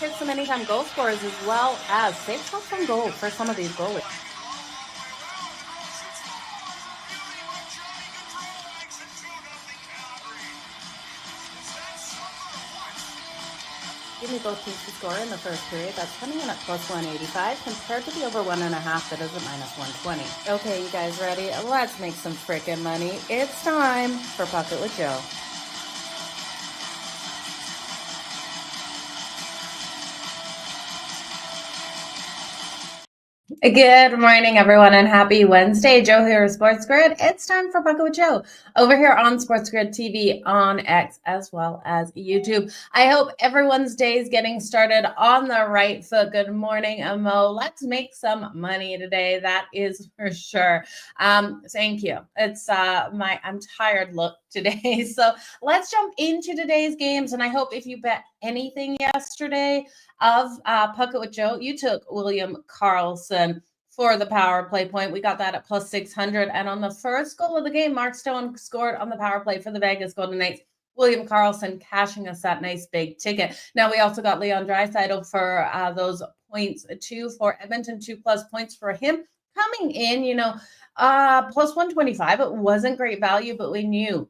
Let's hit some anytime goal scorers as well as safe shots on goal for some of these goalies. Give me both teams to score in the first period. That's coming in at plus 185 compared to the over 1.5 that is at minus 120. Okay, you guys ready? Let's make some freaking money. It's time for Pocket with Jo. Good morning, everyone, and happy Wednesday. Jo here of SportsGrid. It's time for Pocket with Jo over here on SportsGrid TV on X as well as YouTube. I hope everyone's day is getting started on the right foot. Good morning, Mo. Let's make some money today. That is for sure. Thank you. It's I'm tired look today. So let's jump into today's games. And I hope if you bet anything yesterday of Pocket with Jo, you took William Karlsson for the power play point. We got that at plus 600. And on the first goal of the game, Mark Stone scored on the power play for the Vegas Golden Knights. William Karlsson cashing us that nice big ticket. Now we also got Leon Draisaitl for those points too for Edmonton, 2+ points for him coming in, plus 125. It wasn't great value, but we knew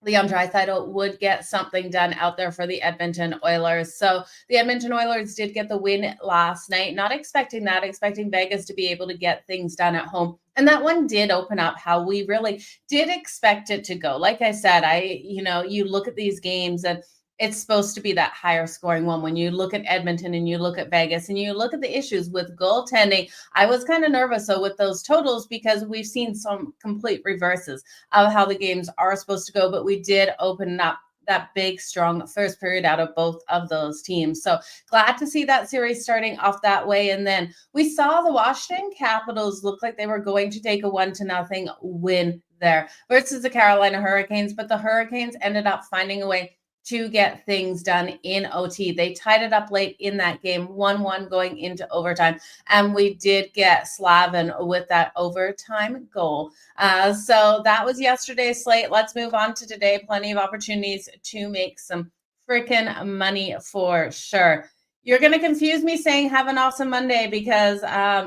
Leon Draisaitl would get something done out there for the Edmonton Oilers. So the Edmonton Oilers did get the win last night. Not expecting that, expecting Vegas to be able to get things done at home. And that one did open up how we really did expect it to go. Like I said, you look at these games and it's supposed to be that higher scoring one. When you look at Edmonton and you look at Vegas and you look at the issues with goaltending, I was kind of nervous with those totals because we've seen some complete reverses of how the games are supposed to go. But we did open up that big, strong first period out of both of those teams. So glad to see that series starting off that way. And then we saw the Washington Capitals look like they were going to take a 1-0 win there versus the Carolina Hurricanes. But the Hurricanes ended up finding a way to get things done in OT. They tied it up late in that game, 1-1 going into overtime. And we did get Slavin with that overtime goal. So that was yesterday's slate. Let's move on to today. Plenty of opportunities to make some freaking money for sure. You're going to confuse me saying have an awesome Monday because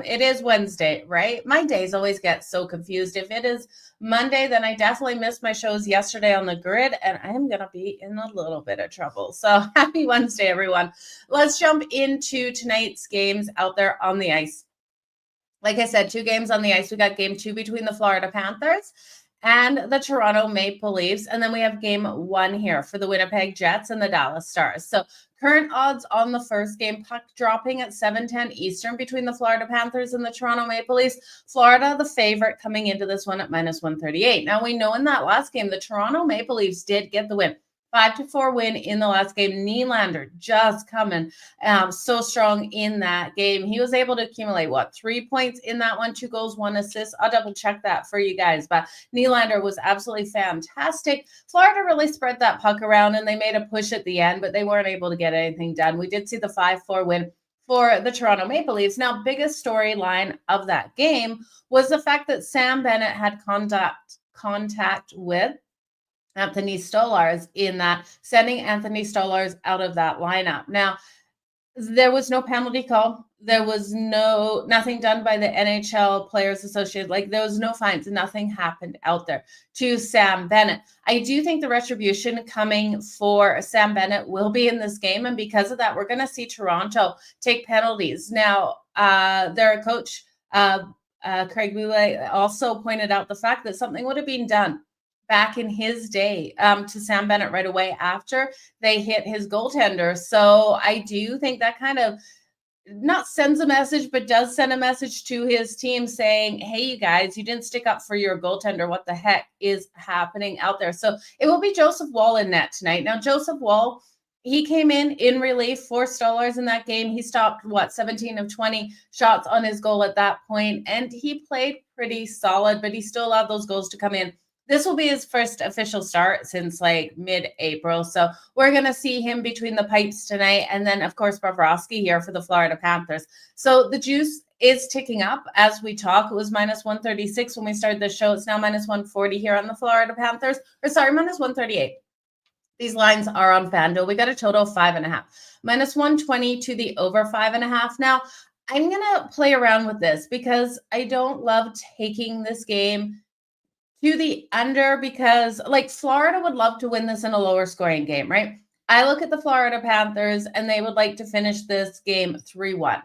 it is Wednesday, right? My days always get so confused. If it is Monday, then I definitely missed my shows yesterday on the grid, and I'm going to be in a little bit of trouble. So happy Wednesday, everyone. Let's jump into tonight's games out there on the ice. Like I said, 2 games on the ice. We got game 2 between the Florida Panthers and the Toronto Maple Leafs. And then we have game 1 here for the Winnipeg Jets and the Dallas Stars. So current odds on the first game, puck dropping at 7:10 Eastern between the Florida Panthers and the Toronto Maple Leafs. Florida, the favorite, coming into this one at minus 138. Now, we know in that last game, the Toronto Maple Leafs did get the win. 5-4 win in the last game. Nylander just coming so strong in that game. He was able to accumulate, 3 points in that one, 2 goals, 1 assist. I'll double check that for you guys. But Nylander was absolutely fantastic. Florida really spread that puck around and they made a push at the end, but they weren't able to get anything done. We did see the 5-4 win for the Toronto Maple Leafs. Now, biggest storyline of that game was the fact that Sam Bennett had contact with Anthony Stolarz in that, sending Anthony Stolarz out of that lineup. Now, there was no penalty call. There was nothing done by the NHL Players Association. Like, there was no fines. Nothing happened out there to Sam Bennett. I do think the retribution coming for Sam Bennett will be in this game. And because of that, we're going to see Toronto take penalties. Now, their coach, Craig Boulay, also pointed out the fact that something would have been done back in his day to Sam Bennett right away after they hit his goaltender. So I do think that kind of not sends a message, but does send a message to his team saying, hey, you guys, you didn't stick up for your goaltender. What the heck is happening out there? So it will be Joseph Woll in net tonight. Now, Joseph Woll, he came in relief for Stolarz in that game. He stopped, 17 of 20 shots on his goal at that point, and he played pretty solid, but he still allowed those goals to come in. This will be his first official start since mid-April. So we're going to see him between the pipes tonight. And then, of course, Bobrovsky here for the Florida Panthers. So the juice is ticking up as we talk. It was minus 136 when we started the show. It's now minus 140 here on the Florida Panthers. Minus 138. These lines are on FanDuel. We got a total of 5.5. -120 to the over 5.5. Now, I'm going to play around with this because I don't love taking this game to the under because, like, Florida would love to win this in a lower scoring game, right? I look at the Florida Panthers and they would like to finish this game 3-1.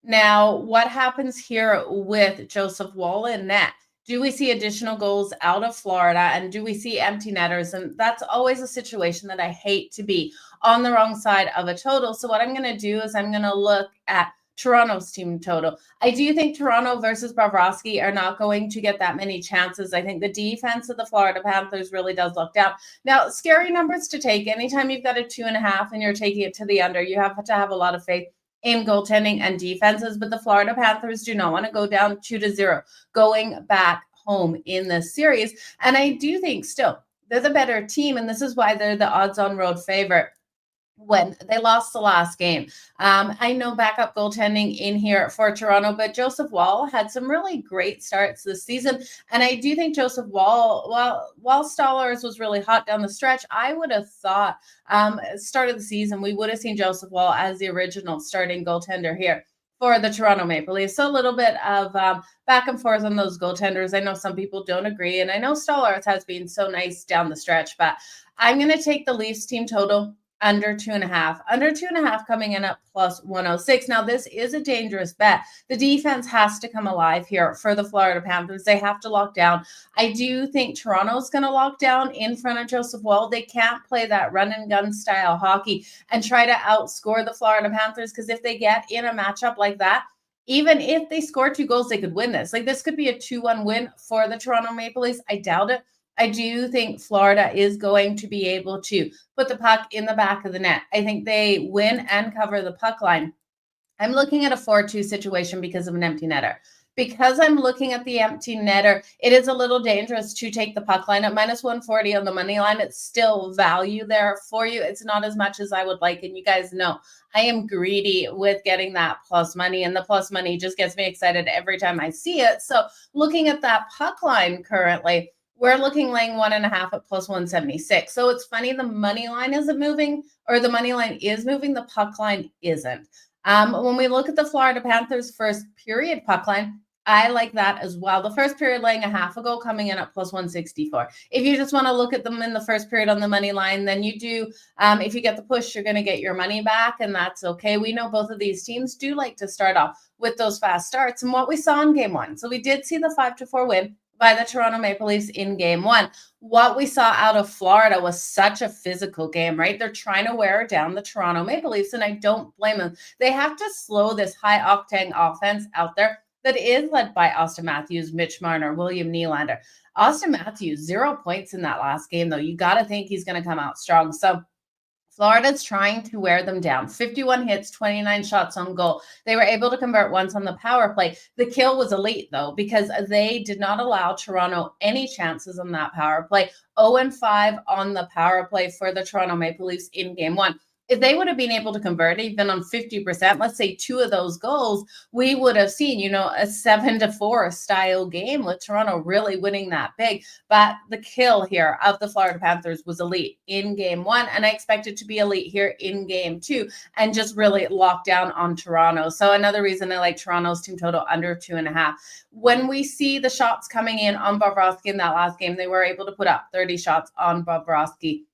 Now, what happens here with Joseph Woll in net? Do we see additional goals out of Florida and do we see empty netters? And that's always a situation that I hate to be on the wrong side of a total. So what I'm going to do is I'm going to look at Toronto's team total. I do think Toronto versus Bobrovsky are not going to get that many chances. I think the defense of the Florida Panthers really does look down. Now, scary numbers to take. Anytime you've got a 2.5 and you're taking it to the under, you have to have a lot of faith in goaltending and defenses, but the Florida Panthers do not want to go down 2-0 going back home in this series. And I do think still they're the better team, and this is why they're the odds-on road favorite when they lost the last game. I know backup goaltending in here for Toronto, but Joseph Woll had some really great starts this season. And I do think Joseph Woll, while Stollers was really hot down the stretch, I would have thought start of the season, we would have seen Joseph Woll as the original starting goaltender here for the Toronto Maple Leafs. So a little bit of back and forth on those goaltenders. I know some people don't agree, and I know Stollers has been so nice down the stretch, but I'm going to take the Leafs team total under 2.5. Under 2.5 coming in at +106. Now, this is a dangerous bet. The defense has to come alive here for the Florida Panthers. They have to lock down. I do think Toronto's going to lock down in front of Joseph Woll. They can't play that run and gun style hockey and try to outscore the Florida Panthers, because if they get in a matchup like that, even if they score 2 goals, they could win this. Like, this could be a 2-1 win for the Toronto Maple Leafs. I doubt it. I do think Florida is going to be able to put the puck in the back of the net. I think they win and cover the puck line. I'm looking at a 4-2 situation because of an empty netter. Because I'm looking at the empty netter, it is a little dangerous to take the puck line at -140 on the money line. It's still value there for you. It's not as much as I would like. And you guys know I am greedy with getting that plus money. And the plus money just gets me excited every time I see it. So looking at that puck line currently, we're looking laying 1.5 at +176. So it's funny, the money line isn't moving, or the money line is moving, the puck line isn't. When we look at the Florida Panthers first period puck line, I like that as well. The first period laying a half a goal coming in at +164. If you just want to look at them in the first period on the money line, then you do. If you get the push, you're going to get your money back, and that's okay. We know both of these teams do like to start off with those fast starts, and what we saw in game one. So we did see the 5-4 win by the Toronto Maple Leafs in game one. What we saw out of Florida was such a physical game, right? They're trying to wear down the Toronto Maple Leafs, and I don't blame them. They have to slow this high-octane offense out there that is led by Auston Matthews, Mitch Marner, William Nylander. Auston Matthews, 0 points in that last game, though. You got to think he's going to come out strong. So Florida's trying to wear them down. 51 hits, 29 shots on goal. They were able to convert once on the power play. The kill was elite, though, because they did not allow Toronto any chances on that power play. 0-5 on the power play for the Toronto Maple Leafs in game one. If they would have been able to convert even on 50%, let's say 2 of those goals, we would have seen, a 7-4 style game with Toronto really winning that big. But the kill here of the Florida Panthers was elite in game one, and I expect it to be elite here in game two and just really lock down on Toronto. So another reason I like Toronto's team total under 2.5. When we see the shots coming in on Bobrovsky in that last game, they were able to put up 30 shots on Bobrovsky.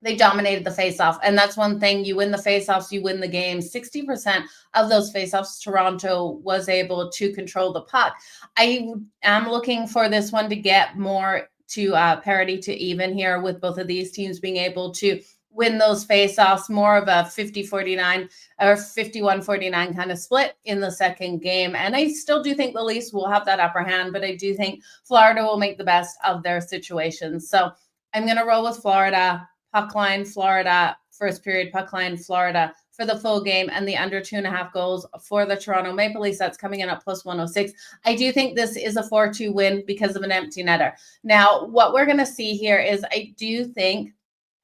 They dominated the faceoff, and that's one thing. You win the faceoffs, you win the game. 60% of those faceoffs, Toronto was able to control the puck. I am looking for this one to get more to parity to even here, with both of these teams being able to win those faceoffs, more of a 50-49 or 51-49 kind of split in the second game. And I still do think the Leafs will have that upper hand, but I do think Florida will make the best of their situations. So I'm going to roll with Florida. Puck line, Florida, first period puck line, Florida for the full game, and the under 2.5 goals for the Toronto Maple Leafs. That's coming in at +106. I do think this is a 4-2 win because of an empty netter. Now, what we're going to see here is I do think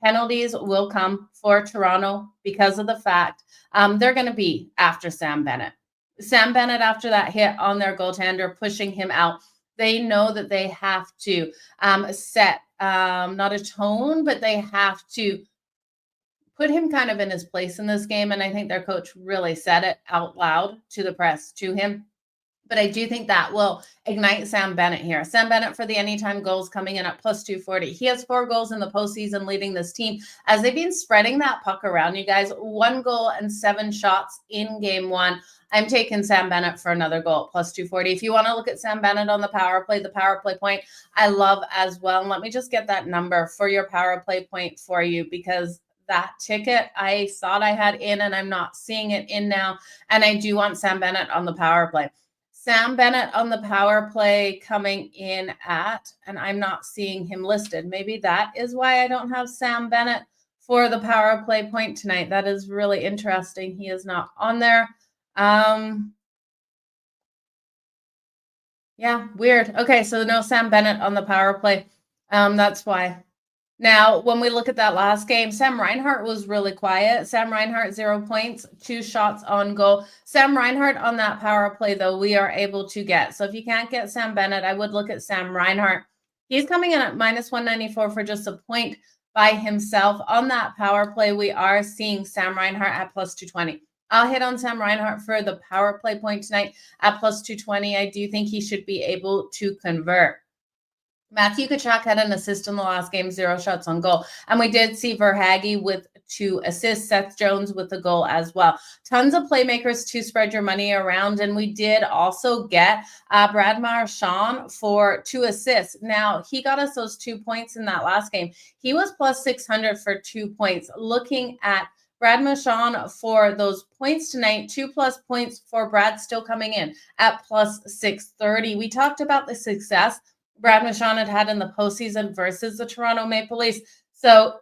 penalties will come for Toronto because of the fact they're going to be after Sam Bennett. Sam Bennett, after that hit on their goaltender, pushing him out, they know that they have to set not atone, but they have to put him kind of in his place in this game. And I think their coach really said it out loud to the press, to him. But I do think that will ignite Sam Bennett here. Sam Bennett for the anytime goals coming in at plus 240. He has 4 goals in the postseason leading this team as they've been spreading that puck around. You guys, 1 goal and 7 shots in game 1. I'm taking Sam Bennett for another goal at plus 240. If you want to look at Sam Bennett on the power play point, I love as well. And let me just get that number for your power play point for you, because that ticket I thought I had in and I'm not seeing it in now. And I do want Sam Bennett on the power play. Sam Bennett on the power play coming in at, and I'm not seeing him listed. Maybe that is why I don't have Sam Bennett for the power play point tonight. That is really interesting. He is not on there. Yeah, weird. Okay, so no Sam Bennett on the power play. That's why. Now, when we look at that last game, Sam Reinhart was really quiet. Sam Reinhart, 0 points, 2 shots on goal. Sam Reinhart on that power play, though, we are able to get. So if you can't get Sam Bennett, I would look at Sam Reinhart. He's coming in at minus 194 for just a point by himself. On that power play, we are seeing Sam Reinhart at plus 220. I'll hit on Sam Reinhart for the power play point tonight at plus 220. I do think he should be able to convert. Matthew Tkachuk had an assist in the last game, 0 shots on goal. And we did see Verhaeghe with 2 assists, Seth Jones with the goal as well. Tons of playmakers to spread your money around. And we did also get Brad Marchand for 2 assists. Now, he got us those 2 points in that last game. He was plus 600 for 2 points. Looking at Brad Marchand for those points tonight, 2+ points for Brad still coming in at plus 630. We talked about the success Brad Marchand had in the postseason versus the Toronto Maple Leafs. So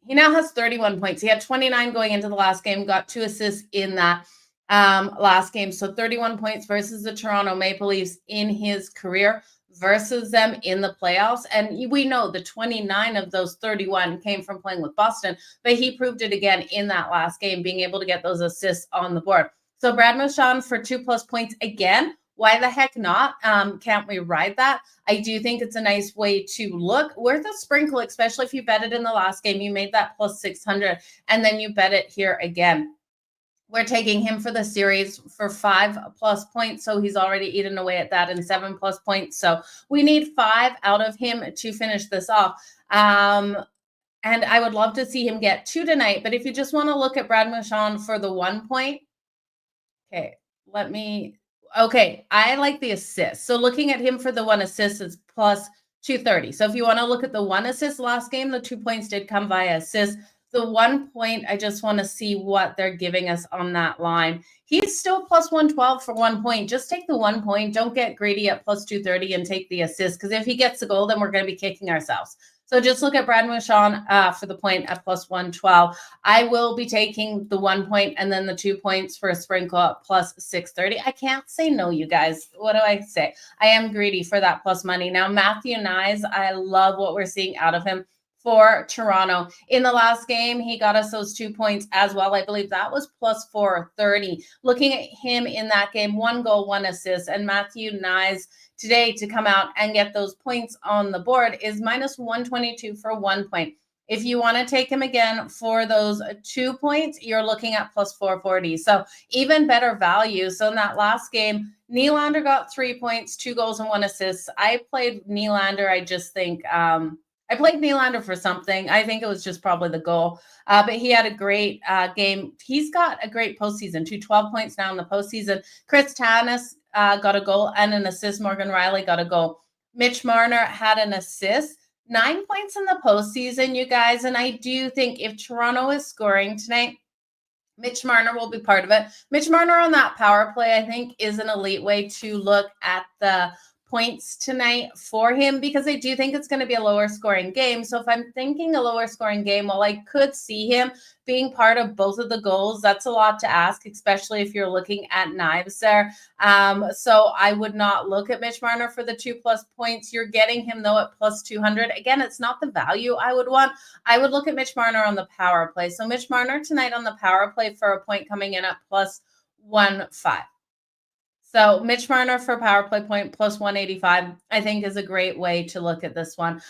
he now has 31 points. He had 29 going into the last game, got 2 assists in that last game. So 31 points versus the Toronto Maple Leafs in his career versus them in the playoffs. And we know the 29 of those 31 came from playing with Boston, but he proved it again in that last game, being able to get those assists on the board. So Brad Marchand for 2+ points again. Why the heck not? Can't we ride that? I do think it's a nice way to look. Worth a sprinkle, especially if you bet it in the last game. You made that plus 600, and then you bet it here again. We're taking him for the series for 5+ points. So he's already eaten away at that, and 7+ points. So we need 5 out of him to finish this off. And I would love to see him get 2 tonight. But if you just want to look at Brad Marchand for the 1 point, okay, I like the assist. So looking at him for the 1 assist is plus 230. So if you want to look at the 1 assist last game, the 2 points did come via assist. The 1 point, I just want to see what they're giving us on that line. He's still plus 112 for 1 point. Just take the 1 point. Don't get greedy at plus 230 and take the assist, because if he gets the goal, then we're going to be kicking ourselves. So just look at Brad Marchand for the point at plus 112. I will be taking the 1 point and then the 2 points for a sprinkle at plus 630. I can't say no, you guys. What do I say? I am greedy for that plus money. Now, Matthew Knies, I love what we're seeing out of him for Toronto. In the last game, he got us those 2 points as well. I believe that was plus 430. Looking at him in that game, 1 goal, 1 assist, and Matthew Knies today to come out and get those points on the board is minus 122 for 1 point. If you want to take him again for those 2 points, you're looking at plus 440. So even better value. So in that last game, Nylander got 3 points, 2 goals and 1 assist. I played Nylander. I just think I played Nylander for something. I think it was just probably the goal. But he had a great game. He's got a great postseason, 12 points now in the postseason. Chris Tanis got a goal and an assist. Morgan Riley got a goal. Mitch Marner had an assist. 9 points in the postseason, you guys. And I do think if Toronto is scoring tonight, Mitch Marner will be part of it. Mitch Marner on that power play, I think, is an elite way to look at the points tonight for him, because I do think it's going to be a lower scoring game. So if I'm thinking a lower scoring game, well, I could see him being part of both of the goals. That's a lot to ask, especially if you're looking at knives there. So I would not look at Mitch Marner for the 2+ points. You're getting him, though, at plus 200. Again, it's not the value I would want. I would look at Mitch Marner on the power play. So Mitch Marner tonight on the power play for a point coming in at plus 1.5. So Mitch Marner for power play point plus 185, I think is a great way to look at this one.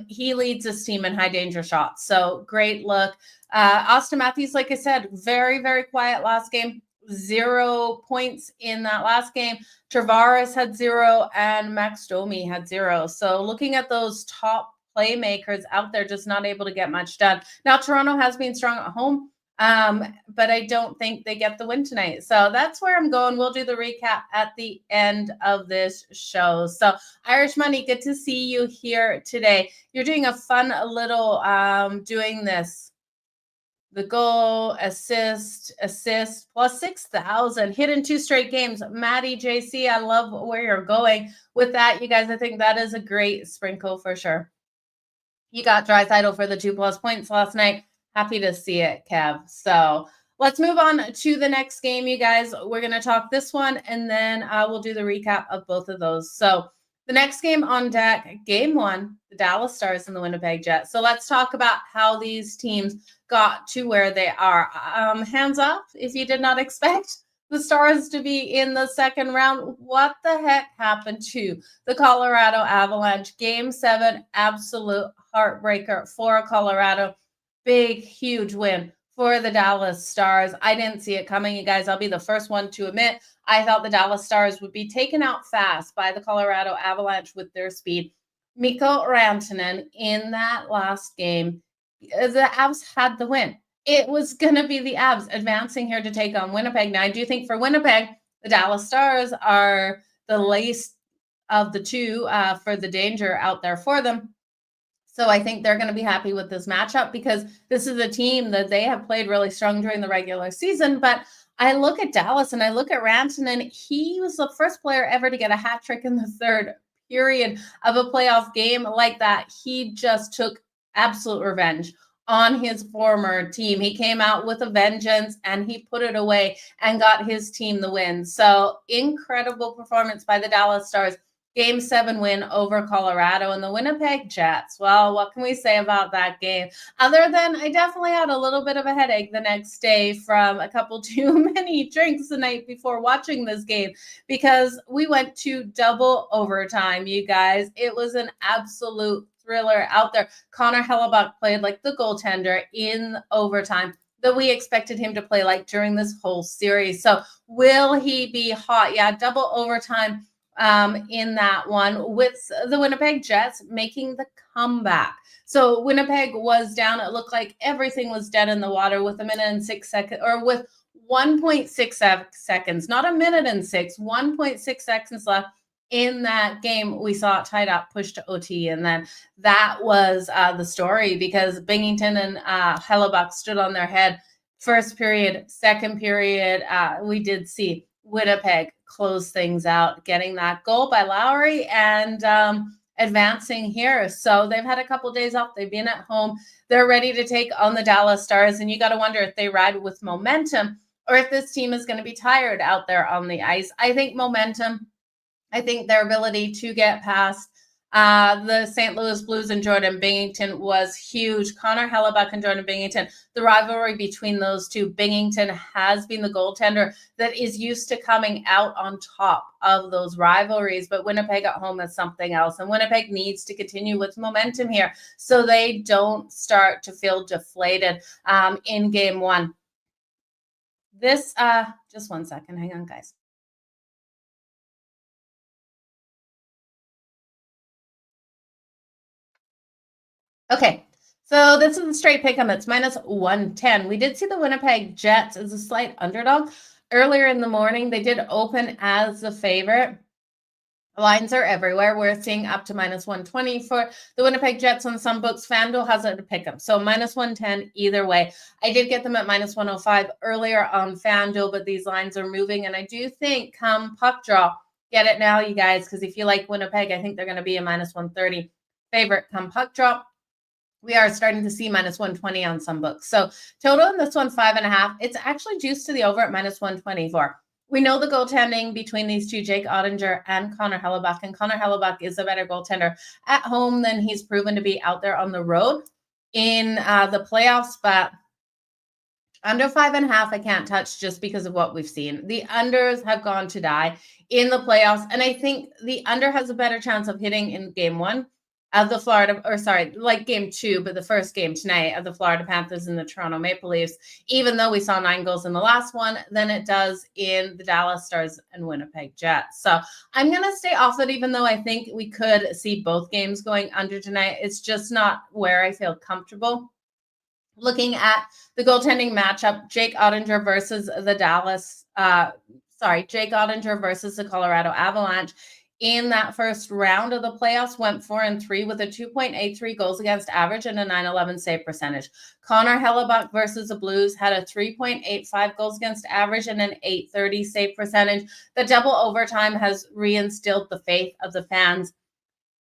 He leads his team in high danger shots. So great look. Austin Matthews, like I said, very, very quiet last game. 0 points in that last game. Tavares had 0 and Max Domi had 0. So looking at those top playmakers out there, just not able to get much done. Now, Toronto has been strong at home. But I don't think they get the win tonight. So that's where I'm going. We'll do the recap at the end of this show. So Irish Money, good to see you here today. You're doing a fun little doing this. The goal, assist plus 6,000. Hit in 2 straight games. Maddie JC, I love where you're going with that. You guys, I think that is a great sprinkle for sure. You got Draisaitl for the 2+ points last night. Happy to see it, Kev. So let's move on to the next game, you guys. We're going to talk this one, and then we'll do the recap of both of those. So the next game on deck, game 1, the Dallas Stars and the Winnipeg Jets. So let's talk about how these teams got to where they are. Hands up if you did not expect the Stars to be in the second round. What the heck happened to the Colorado Avalanche? Game 7, absolute heartbreaker for Colorado. Big, huge win for the Dallas Stars. I didn't see it coming, you guys. I'll be the first one to admit. I thought the Dallas Stars would be taken out fast by the Colorado Avalanche with their speed. Mikko Rantanen in that last game, the Avs had the win. It was going to be the Avs advancing here to take on Winnipeg. Now, I do think for Winnipeg, the Dallas Stars are the least of the two for the danger out there for them. So I think they're going to be happy with this matchup because this is a team that they have played really strong during the regular season. But I look at Dallas and I look at Rantanen. He was the first player ever to get a hat trick in the third period of a playoff game like that. He just took absolute revenge on his former team. He came out with a vengeance and he put it away and got his team the win. So incredible performance by the Dallas Stars. Game 7 win over Colorado and the Winnipeg Jets. Well, what can we say about that game? Other than I definitely had a little bit of a headache the next day from a couple too many drinks the night before watching this game because we went to double overtime, you guys. It was an absolute thriller out there. Connor Hellebuck played like the goaltender in overtime that we expected him to play like during this whole series. So will he be hot? Yeah, double overtime in that one with the Winnipeg Jets making the comeback. So Winnipeg was down. It looked like everything was dead in the water with 1:06 seconds or with 1.6 seconds, not 1:06, 1.6 seconds left in that game. We saw it tied up, pushed to OT. And then that was the story because Binghamton and Hellebuck stood on their head. First period, second period, we did see Winnipeg close things out, getting that goal by Lowry and advancing here. So they've had a couple of days off. They've been at home. They're ready to take on the Dallas Stars. And you got to wonder if they ride with momentum or if this team is going to be tired out there on the ice. I think momentum. I think their ability to get past the St. Louis Blues and Jordan Binghamton was huge. Connor Hellebuck and Jordan Binghamton, the rivalry between those two. Binghamton has been the goaltender that is used to coming out on top of those rivalries, but Winnipeg at home is something else. And Winnipeg needs to continue with momentum here so they don't start to feel deflated in game 1. This, just one second. Hang on, guys. Okay, so this is a straight pick 'em. It's -110. We did see the Winnipeg Jets as a slight underdog. Earlier in the morning, they did open as the favorite. Lines are everywhere. We're seeing up to -120 for the Winnipeg Jets on some books. FanDuel has it to pick them. So -110 either way. I did get them at -105 earlier on FanDuel, but these lines are moving. And I do think come puck draw, get it now, you guys, because if you like Winnipeg, I think they're going to be a -130 favorite come puck drop. We are starting to see -120 on some books. So total in this one, 5.5. It's actually juiced to the over at -124. We know the goaltending between these two, Jake Ottinger and Connor Hellebuck. And Connor Hellebuck is a better goaltender at home than he's proven to be out there on the road in the playoffs. But Under 5.5, I can't touch just because of what we've seen. The unders have gone to die in the playoffs, and I think the under has a better chance of hitting in game one of the like game two, but the first game tonight of the Florida Panthers and the Toronto Maple Leafs, even though we saw 9 goals in the last one, than it does in the Dallas Stars and Winnipeg Jets. So I'm going to stay off it, even though I think we could see both games going under tonight. It's just not where I feel comfortable. Looking at the goaltending matchup, Jake Ottinger versus the Colorado Avalanche in that first round of the playoffs went 4-3 with a 2.83 goals against average and a 911 save percentage. Connor Hellebuck versus the Blues had a 3.85 goals against average and an 830 save percentage. The double overtime has reinstilled the faith of the fans,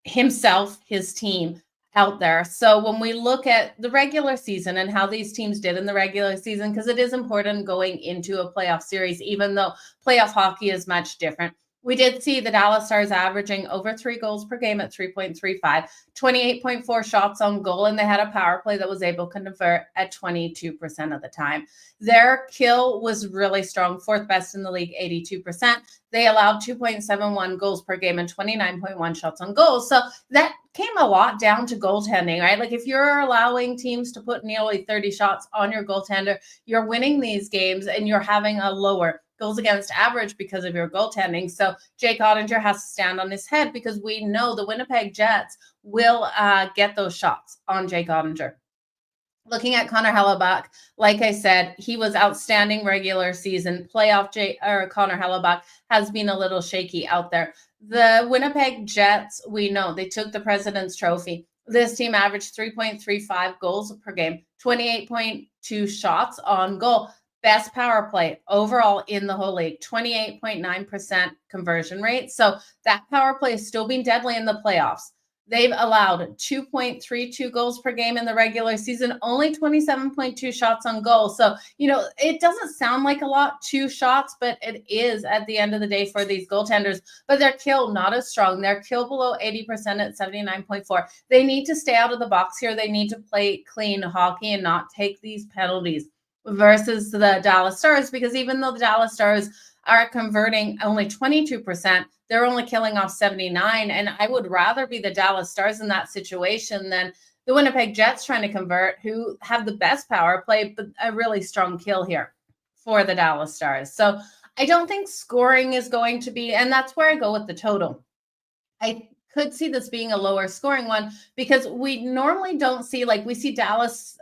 himself, his team out there. So when we look at the regular season and how these teams did in the regular season, because it is important going into a playoff series, even though playoff hockey is much different. We did see the Dallas Stars averaging over 3 goals per game at 3.35, 28.4 shots on goal, and they had a power play that was able to convert at 22% of the time. Their kill was really strong, 4th best in the league, 82%. They allowed 2.71 goals per game and 29.1 shots on goal. So that came a lot down to goaltending, right? Like if you're allowing teams to put nearly 30 shots on your goaltender, you're winning these games and you're having a lower goals against average because of your goaltending. So Jake Ottinger has to stand on his head because we know the Winnipeg Jets will get those shots on Jake Ottinger. Looking at Connor Hellebuck, like I said, he was outstanding regular season. Playoff Connor Hellebuck has been a little shaky out there. The Winnipeg Jets, we know they took the President's Trophy. This team averaged 3.35 goals per game, 28.2 shots on goal. Best power play overall in the whole league, 28.9% conversion rate. So that power play is still being deadly in the playoffs. They've allowed 2.32 goals per game in the regular season, only 27.2 shots on goal. So, it doesn't sound like a lot, 2 shots, but it is at the end of the day for these goaltenders. But their kill, not as strong. Their kill below 80% at 79.4. They need to stay out of the box here. They need to play clean hockey and not take these penalties versus the Dallas Stars, because even though the Dallas Stars are converting only 22%, they're only killing off 79. And I would rather be the Dallas Stars in that situation than the Winnipeg Jets trying to convert, who have the best power play, but a really strong kill here for the Dallas Stars. So I don't think scoring is going to be, and that's where I go with the total. I could see this being a lower scoring one because we normally don't see, like we see Dallas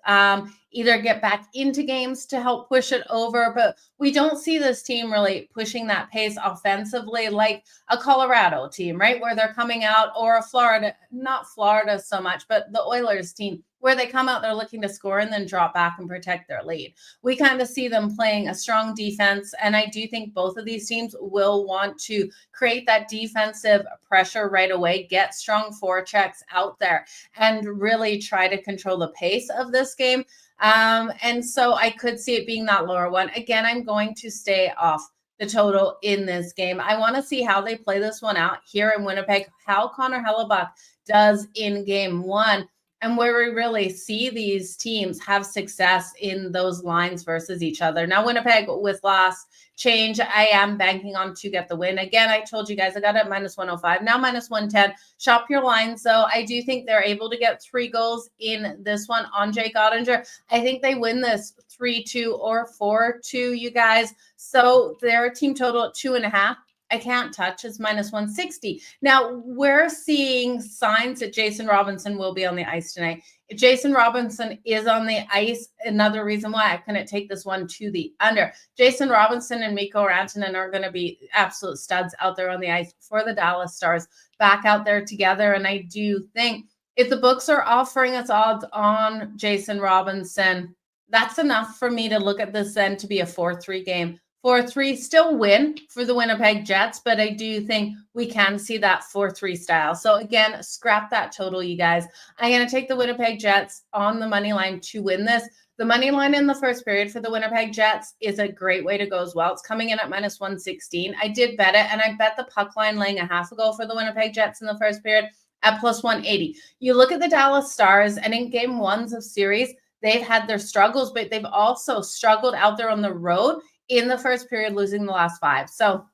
either get back into games to help push it over, but we don't see this team really pushing that pace offensively like a Colorado team, right? Where they're coming out, or a Florida, not Florida so much, but the Oilers team, where they come out, they're looking to score and then drop back and protect their lead. We kind of see them playing a strong defense, and I do think both of these teams will want to create that defensive pressure right away, get strong forechecks out there, and really try to control the pace of this game. And so I could see it being that lower one. Again, I'm going to stay off the total in this game. I want to see how they play this one out here in Winnipeg, how Connor Hellebuck does in game one, and where we really see these teams have success in those lines versus each other. Now, Winnipeg, with last change, I am banking on to get the win. Again, I told you guys I got it at -105, now -110. Shop your lines, though. I do think they're able to get 3 goals in this one on Jake Ottinger. I think they win this 3-2 or 4-2, you guys. So their team total at 2.5. I can't touch is -160. Now, we're seeing signs that Jason Robinson will be on the ice tonight. If Jason Robinson is on the ice, another reason why I couldn't take this one to the under. Jason Robinson and Mikko Rantanen are going to be absolute studs out there on the ice for the Dallas Stars, back out there together. And I do think if the books are offering us odds on Jason Robinson, that's enough for me to look at this then to be a 4-3 game. 4-3 still win for the Winnipeg Jets, but I do think we can see that 4-3 style. So again, scrap that total, you guys. I'm going to take the Winnipeg Jets on the money line to win this. The money line in the first period for the Winnipeg Jets is a great way to go as well. It's coming in at -116. I did bet it, and I bet the puck line laying a half a goal for the Winnipeg Jets in the first period at +180. You look at the Dallas Stars, and in game ones of series, they've had their struggles, but they've also struggled out there on the road in the first period, losing the last 5. So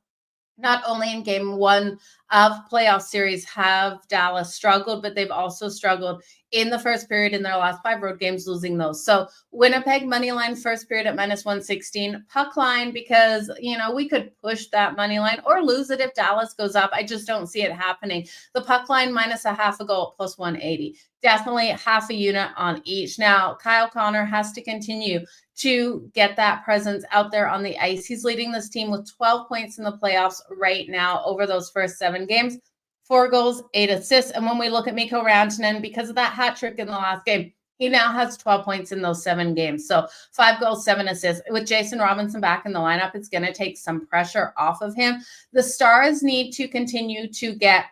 not only in game 1 of playoff series have Dallas struggled, but they've also struggled in the first period in their last 5 road games, losing those. So Winnipeg money line first period at -116, puck line, because, we could push that money line or lose it if Dallas goes up. I just don't see it happening. The puck line minus a half a goal at +180. Definitely half a unit on each. Now, Kyle Connor has to continue to get that presence out there on the ice. He's leading this team with 12 points in the playoffs right now over those first 7 games, 4 goals, 8 assists. And when we look at Mikko Rantanen, because of that hat trick in the last game, he now has 12 points in those 7 games. So 5 goals, 7 assists. With Jason Robinson back in the lineup, it's going to take some pressure off of him. The Stars need to continue to get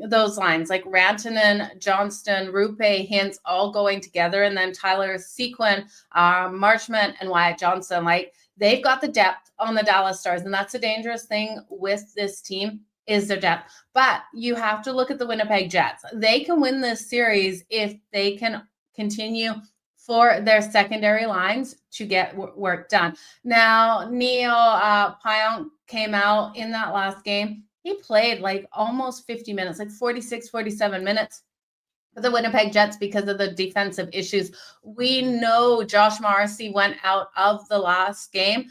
those lines like Rantanen, Johnston, Rupe, Hintz all going together, and then Tyler Sequin, Marchment, and Wyatt Johnson. Like, they've got the depth on the Dallas Stars, and that's a dangerous thing with this team is their depth. But you have to look at the Winnipeg Jets. They can win this series if they can continue for their secondary lines to get work done. Now, Neil Pionk came out in that last game. He played like almost 50 minutes, like 46, 47 minutes for the Winnipeg Jets because of the defensive issues. We know Josh Morrissey went out of the last game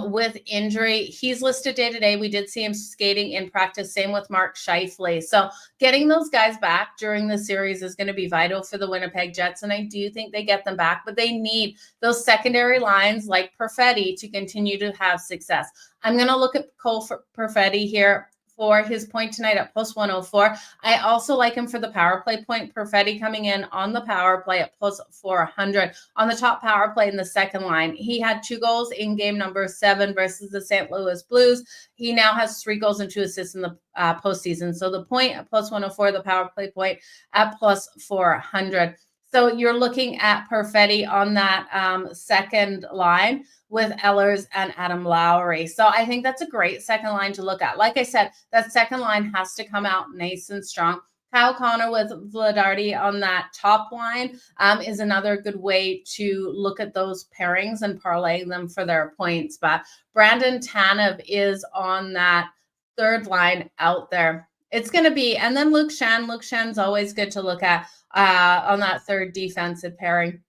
with injury. He's listed day-to-day. We did see him skating in practice. Same with Mark Scheifele. So getting those guys back during the series is going to be vital for the Winnipeg Jets, and I do think they get them back, but they need those secondary lines like Perfetti to continue to have success. I'm going to look at Cole Perfetti here for his point tonight at +104. I also like him for the power play point. Perfetti coming in on the power play at +400 on the top power play in the second line. He had 2 goals in game number 7 versus the St. Louis Blues. He now has 3 goals and 2 assists in the postseason. So the point at +104, the power play point at +400. So you're looking at Perfetti on that second line with Ehlers and Adam Lowry. So I think that's a great second line to look at. Like I said, that second line has to come out nice and strong. Kyle Connor with Vladardi on that top line is another good way to look at those pairings and parlay them for their points. But Brandon Tanev is on that third line out there. It's going to be, and then Luke Shan. Luke Shan's always good to look at on that third defensive pairing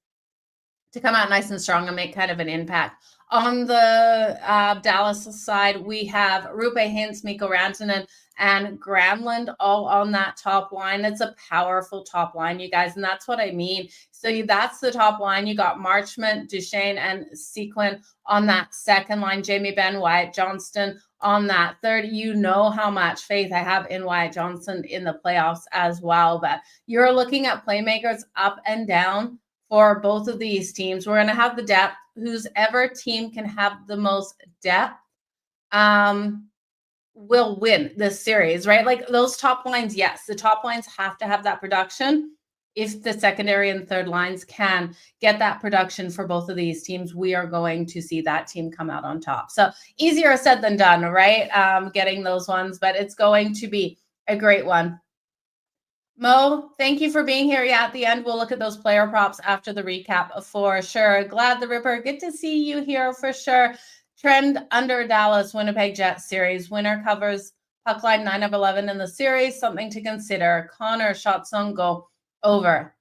to come out nice and strong and make kind of an impact. On the Dallas side, we have Rupe Hintz, Mikko Rantanen, and Granlund all on that top line. It's a powerful top line, you guys, and that's what I mean. So that's the top line. You got Marchment, Duchesne, and Sequin on that second line. Jamie Benn, Wyatt Johnston on that third. You know how much faith I have in Wyatt Johnson in the playoffs as well. But you're looking at playmakers up and down for both of these teams. We're going to have the depth. Whoever team can have the most depth will win this series, right? Like those top lines, yes, the top lines have to have that production. If the secondary and third lines can get that production for both of these teams, we are going to see that team come out on top. So easier said than done, right? Getting those ones, but it's going to be a great one. Mo, thank you for being here. Yeah, at the end, we'll look at those player props after the recap for sure. Glad the Ripper, good to see you here for sure. Trend under Dallas, Winnipeg Jets series. Winner covers puck line 9 of 11 in the series. Something to consider. Connor shots on goal over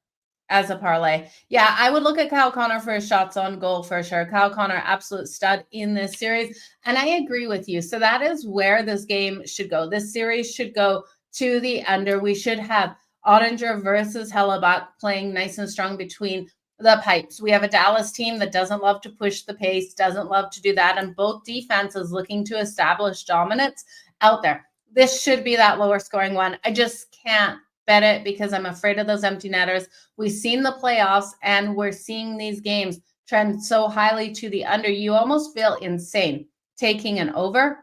as a parlay. Yeah, I would look at Kyle Connor for his shots on goal for sure. Kyle Connor, absolute stud in this series. And I agree with you. So that is where this game should go. This series should go to the under. We should have Ottinger versus Hellebuck playing nice and strong between the pipes. We have a Dallas team that doesn't love to push the pace, doesn't love to do that, and both defenses looking to establish dominance out there. This should be that lower scoring one. I just can't bet it because I'm afraid of those empty netters. We've seen the playoffs, and we're seeing these games trend so highly to the under. You almost feel insane taking an over.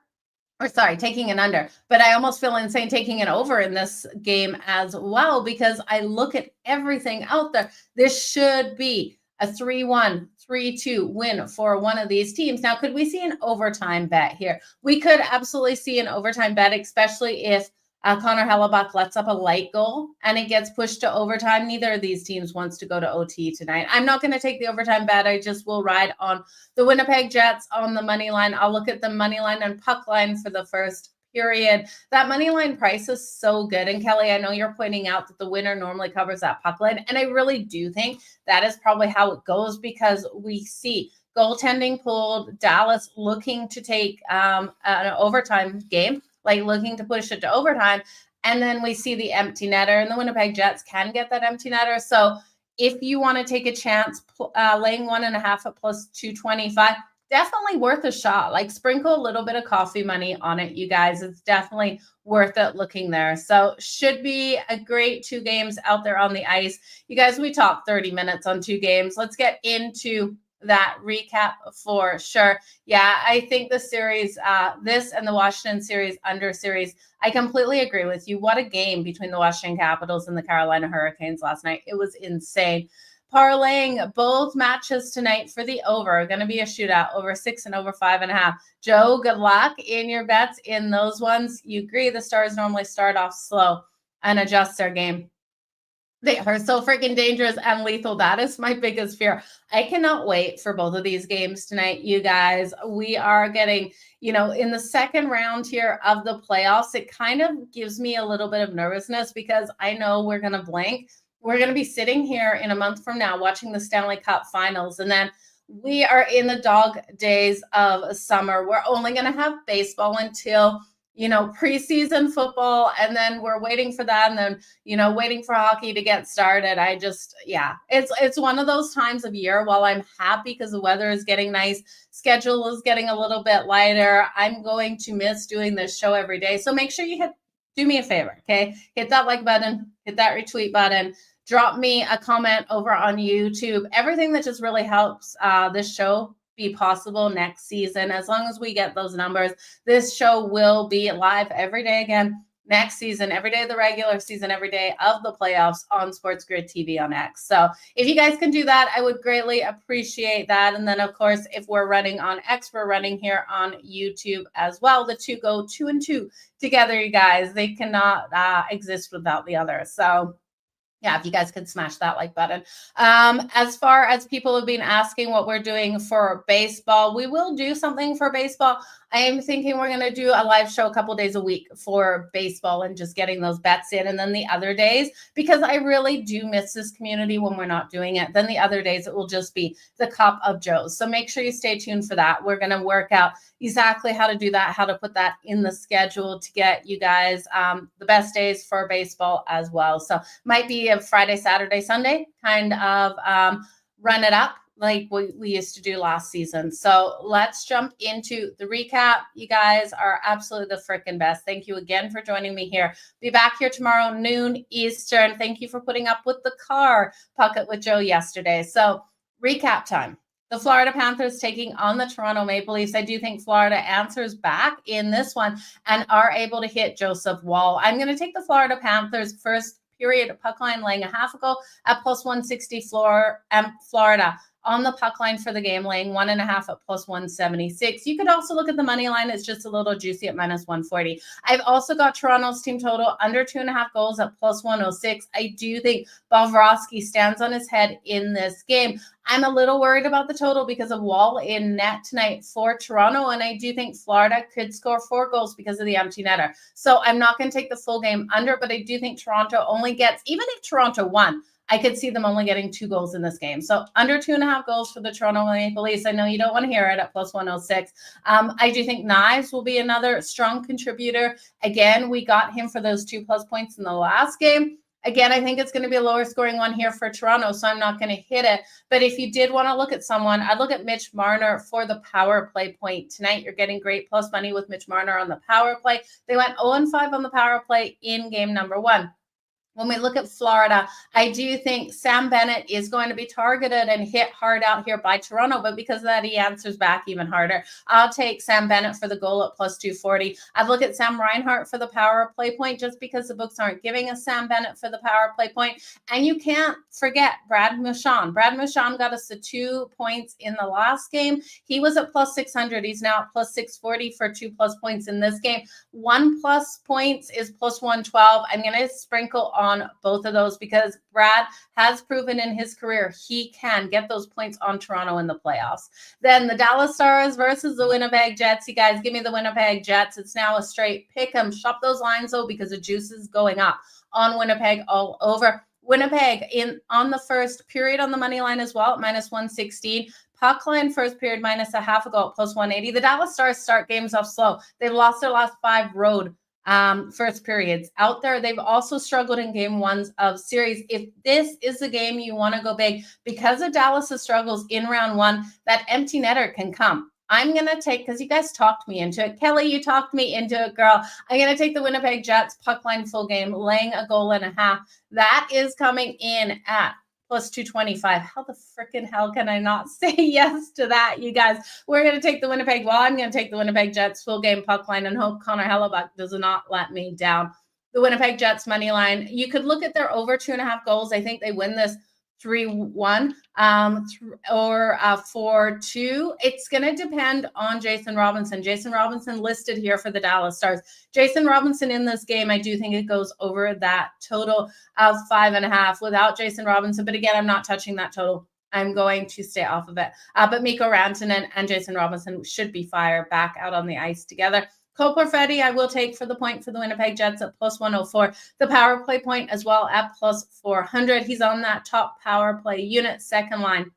Taking an under. But I almost feel insane taking an over in this game as well because I look at everything out there. This should be a 3-1, 3-2 win for one of these teams. Now, could we see an overtime bet here? We could absolutely see an overtime bet, especially if Connor Hellebuck lets up a light goal and it gets pushed to overtime. Neither of these teams wants to go to OT tonight. I'm not going to take the overtime bet. I just will ride on the Winnipeg Jets on the money line. I'll look at the money line and puck line for the first period. That money line price is so good. And Kelly, I know you're pointing out that the winner normally covers that puck line. And I really do think that is probably how it goes, because we see goaltending pulled, Dallas looking to take an overtime game, like looking to push it to overtime. And then we see the empty netter, and the Winnipeg Jets can get that empty netter. So if you want to take a chance, laying 1.5 at plus 225, definitely worth a shot. Like, sprinkle a little bit of coffee money on it, you guys. It's definitely worth it looking there. So should be a great 2 games out there on the ice. You guys, we talked 30 minutes on 2 games. Let's get into that recap for sure. Yeah, I think the series, this and the Washington series under series, I completely agree with you. What a game between the Washington Capitals and the Carolina Hurricanes last night. It was insane. Parlaying both matches tonight for the over. Going to be a shootout, over 6 and over 5.5. Jo, good luck in your bets in those ones. You agree the Stars normally start off slow and adjust their game. They are so freaking dangerous and lethal. That is my biggest fear. I cannot wait for both of these games tonight, you guys. We are getting, in the second round here of the playoffs, it kind of gives me a little bit of nervousness because I know we're going to blink. We're going to be sitting here in a month from now watching the Stanley Cup Finals, and then we are in the dog days of summer. We're only going to have baseball until preseason football, and then we're waiting for that, and then waiting for hockey to get started. It's one of those times of year. While I'm happy because the weather is getting nice, schedule is getting a little bit lighter, I'm going to miss doing this show every day. So make sure you do me a favor, okay? Hit that like button, hit that retweet button, drop me a comment over on YouTube. Everything that just really helps this show be possible next season. As long as we get those numbers, this show will be live every day again next season, every day of the regular season, every day of the playoffs on SportsGrid TV on X. So if you guys can do that, I would greatly appreciate that. And then, of course, if we're running on X, we're running here on YouTube as well. The two go 2 and 2 together, you guys. They cannot exist without the other. So yeah, if you guys could smash that like button. As far as people have been asking what we're doing for baseball, we will do something for baseball. I am thinking we're going to do a live show a couple days a week for baseball and just getting those bets in. And then the other days, because I really do miss this community when we're not doing it, then the other days it will just be the Cup of Joes. So make sure you stay tuned for that. We're going to work out exactly how to do that, how to put that in the schedule to get you guys the best days for baseball as well. So might be a Friday, Saturday, Sunday kind of run it up like we used to do last season. So let's jump into the recap. You guys are absolutely the freaking best. Thank you again for joining me here. Be back here tomorrow, noon Eastern. Thank you for putting up with the car pocket with Jo yesterday. So recap time. The Florida Panthers taking on the Toronto Maple Leafs. I do think Florida answers back in this one and are able to hit Joseph Woll. I'm going to take the Florida Panthers first period puck line laying a half a goal at plus 160 Florida. On the puck line for the game, laying 1.5 at plus 176. You could also look at the money line. It's just a little juicy at minus 140. I've also got Toronto's team total under 2.5 goals at plus 106. I do think Bobrovsky stands on his head in this game. I'm a little worried about the total because of Woll in net tonight for Toronto, and I do think Florida could score 4 goals because of the empty netter. So I'm not going to take the full game under, but I do think Toronto only gets, even if Toronto won, I could see them only getting 2 goals in this game. So under 2.5 goals for the Toronto Maple Leafs. I know you don't want to hear it at plus 106. I do think Knives will be another strong contributor. Again, we got him for those 2+ points in the last game. Again, I think it's going to be a lower scoring one here for Toronto, so I'm not going to hit it. But if you did want to look at someone, I'd look at Mitch Marner for the power play point. Tonight, you're getting great plus money with Mitch Marner on the power play. They went 0-5 on the power play in game number 1. When we look at Florida, I do think Sam Bennett is going to be targeted and hit hard out here by Toronto, but because of that, he answers back even harder. I'll take Sam Bennett for the goal at plus 240. I'd look at Sam Reinhart for the power play point just because the books aren't giving us Sam Bennett for the power play point. And you can't forget Brad Marchand. Brad Marchand got us the 2 points in the last game. He was at plus 600. He's now at plus 640 for 2+ points in this game. 1+ points is plus 112. I'm going to sprinkle on both of those because Brad has proven in his career he can get those points on Toronto in the playoffs. Then the Dallas Stars versus the Winnipeg Jets. You guys give me the Winnipeg Jets. It's now a straight pick 'em. Shop those lines though because the juice is going up on Winnipeg all over. Winnipeg on the first period on the money line as well at minus 116. Puck line first period minus a half a goal at plus 180. The Dallas Stars start games off slow. They've lost their last 5 road first periods out there. They've also struggled in game ones of series. If this is the game you want to go big, because of Dallas's struggles in round 1, that empty netter can come. I'm going to take, because you guys talked me into it. Kelly, you talked me into it, girl. I'm going to take the Winnipeg Jets puck line full game, laying a goal and a half. That is coming in at plus 225. How the freaking hell can I not say yes to that, you guys? We're going to take the Winnipeg. Well, I'm going to take the Winnipeg Jets full game puck line and hope Connor Hellebuck does not let me down. The Winnipeg Jets money line. You could look at their over 2.5 goals. I think they win this 3-1 or 4-2. It's going to depend on Jason Robinson. Jason Robinson listed here for the Dallas Stars. Jason Robinson in this game, I do think it goes over that total of 5.5 without Jason Robinson. But again, I'm not touching that total. I'm going to stay off of it. But Mikko Rantanen and Jason Robinson should be fired back out on the ice together. Cole Perfetti, I will take for the point for the Winnipeg Jets at plus 104. The power play point as well at plus 400. He's on that top power play unit, second line.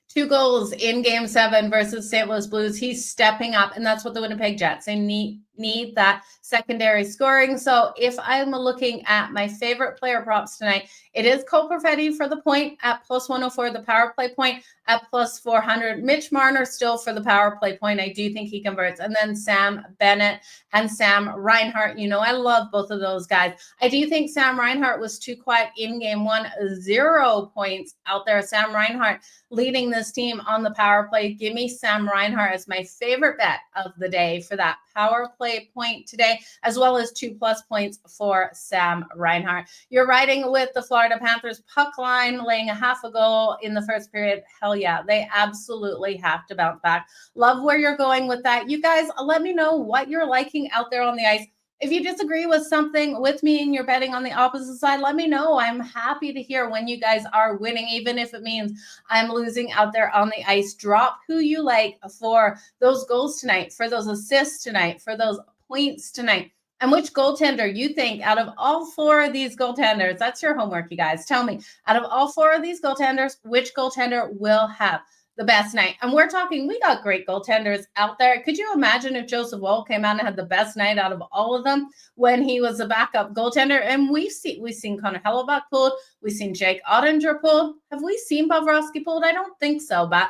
2 goals in Game 7 versus St. Louis Blues. He's stepping up, and that's what the Winnipeg Jets, they need that secondary scoring. So if I'm looking at my favorite player props tonight, it is Cole Perfetti for the point at plus 104, the power play point at plus 400. Mitch Marner still for the power play point. I do think he converts. And then Sam Bennett and Sam Reinhart. You know, I love both of those guys. I do think Sam Reinhart was too quiet in game 1, 0 points out there. Sam Reinhart leading this team on the power play. Give me Sam Reinhart as my favorite bet of the day for that power play point today, as well as 2+ points for Sam Reinhart. You're riding with the Florida Panthers puck line, laying a half a goal in the first period. Hell yeah, they absolutely have to bounce back. Love where you're going with that. You guys, let me know what you're liking out there on the ice. If you disagree with something with me and you're betting on the opposite side, let me know. I'm happy to hear when you guys are winning, even if it means I'm losing out there on the ice. Drop who you like for those goals tonight, for those assists tonight, for those points tonight, and which goaltender you think out of all 4 of these goaltenders. That's your homework, you guys. Tell me, out of all 4 of these goaltenders, which goaltender will have the best night? And we're talking, we got great goaltenders out there. Could you imagine if Joseph Woll came out and had the best night out of all of them when he was a backup goaltender? And we've seen Connor Hellebuck pulled. We've seen Jake Ottinger pulled. Have we seen Bobrovsky pulled? I don't think so. But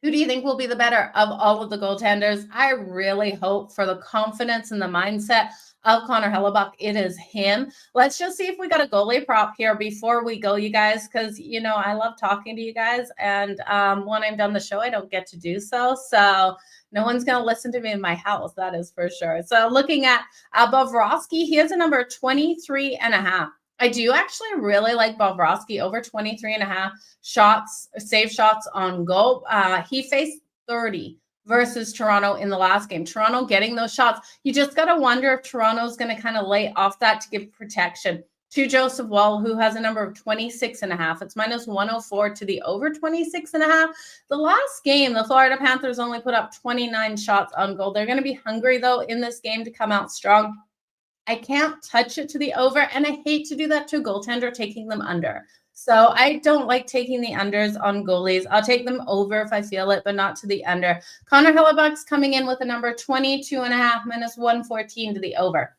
who do you think will be the better of all of the goaltenders? I really hope for the confidence and the mindset of Connor Hellebuck, it is him. Let's just see if we got a goalie prop here before we go, you guys, because, you know, I love talking to you guys. And when I'm done the show, I don't get to do so. So no one's going to listen to me in my house. That is for sure. So looking at Bobrovsky, he has a number 23.5. I do actually really like Bobrovsky over 23.5 shots, save shots on goal. He faced 30 versus Toronto in the last game. Toronto getting those shots. You just got to wonder if Toronto's going to kind of lay off that to give protection to Joseph Woll, who has a number of 26.5. It's minus 104 to the over 26.5. The last game, the Florida Panthers only put up 29 shots on goal. They're going to be hungry, though, in this game to come out strong. I can't touch it to the over, and I hate to do that to a goaltender, taking them under. So I don't like taking the unders on goalies. I'll take them over if I feel it, but not to the under. Connor Hellebuck's coming in with a number 22.5, minus 114 to the over.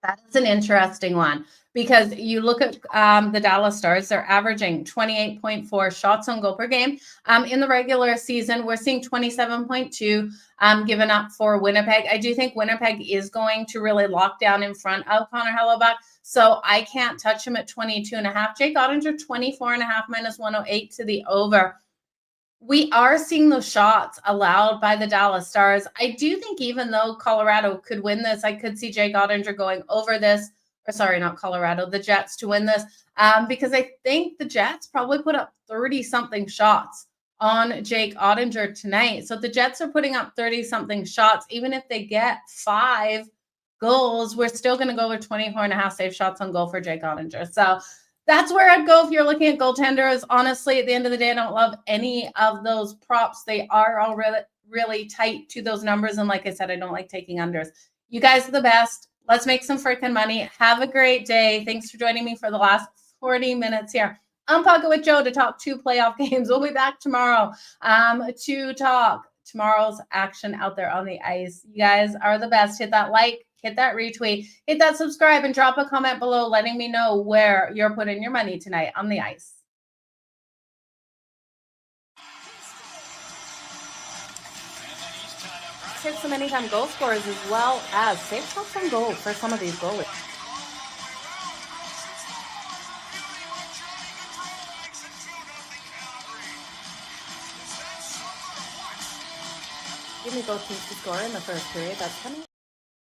That is an interesting one because you look at the Dallas Stars, they're averaging 28.4 shots on goal per game. In the regular season, we're seeing 27.2 given up for Winnipeg. I do think Winnipeg is going to really lock down in front of Connor Hellebuck, so I can't touch him at 22.5. Jake Ottinger, 24.5 minus 108 to the over. We are seeing those shots allowed by the Dallas Stars. I do think even though Colorado could win this, I could see Jake Ottinger going over this, or sorry, not Colorado, the Jets to win this, because I think the Jets probably put up 30-something shots on Jake Ottinger tonight. So if the Jets are putting up 30-something shots, even if they get 5 goals, we're still going to go over 24.5 safe shots on goal for Jake Ottinger. So that's where I'd go if you're looking at goaltenders. Honestly, at the end of the day, I don't love any of those props. They are all really, really tight to those numbers. And like I said, I don't like taking unders. You guys are the best. Let's make some freaking money. Have a great day. Thanks for joining me for the last 40 minutes here. I'm Puckett with Jo to talk 2 playoff games. We'll be back tomorrow to talk tomorrow's action out there on the ice. You guys are the best. Hit that like, hit that retweet, hit that subscribe, and drop a comment below letting me know where you're putting your money tonight on the ice. Hit some anytime goal scorers as well as safe shots on goal for some of these goalies. Give me both teams to score in the first period. That's coming.